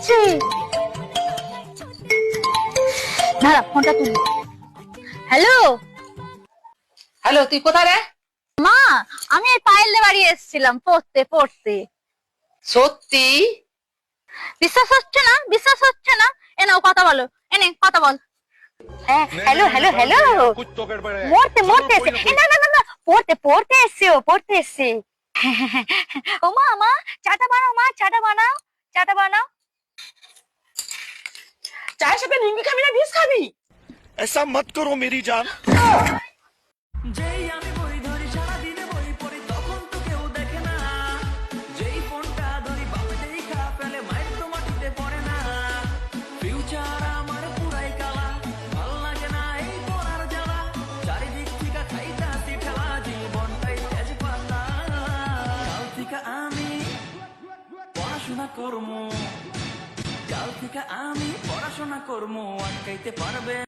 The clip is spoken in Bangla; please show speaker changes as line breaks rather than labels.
আসছে। দাঁড়া, ফোনটা তুলি। হ্যালো
হ্যালো, তুই কোথায় রে?
মা, আমি এই পায়েলদের বাড়ি এসেছিলাম পড়তে পড়তে।
সত্যি?
বিশ্বাস হচ্ছে না? বিশ্বাস হচ্ছে না? এ নাও কথা বলো, এনে কথা বল। হ্যাঁ, হ্যালো হ্যালো হ্যালো। মরতে মরতে এসে, না না না না, পড়তে পড়তে এসছে, ও পড়তে এসছে। ও মা, মা চাটা বানাও, মা চাটা বানাও, চাটা বানাও।
চায়ের সাথে নিমকি খাবি না বিষ খাবি?
ऐसा मत करो मेरी जान।
যেই আমি বই ধরি সারা দিনে বই পড়ি তখন তো কেউ দেখে না, যেই ফোনটা ধরি বাপে দেখা ফেলে মায়ের তো মাটিতে পড়ে না, ফিউচার আমার পুরাই কালা, ভাল লাগে না এই পড়ার জ্বালা, চারিদিক থেকে খাইতাছি ঠেলা, জীবনটাই তেজ পাতা, কাল থেকে আমি পড়াশোনা করবো, কাল থেকে আমি পড়াশোনা করবো, আটকাইতে পারবে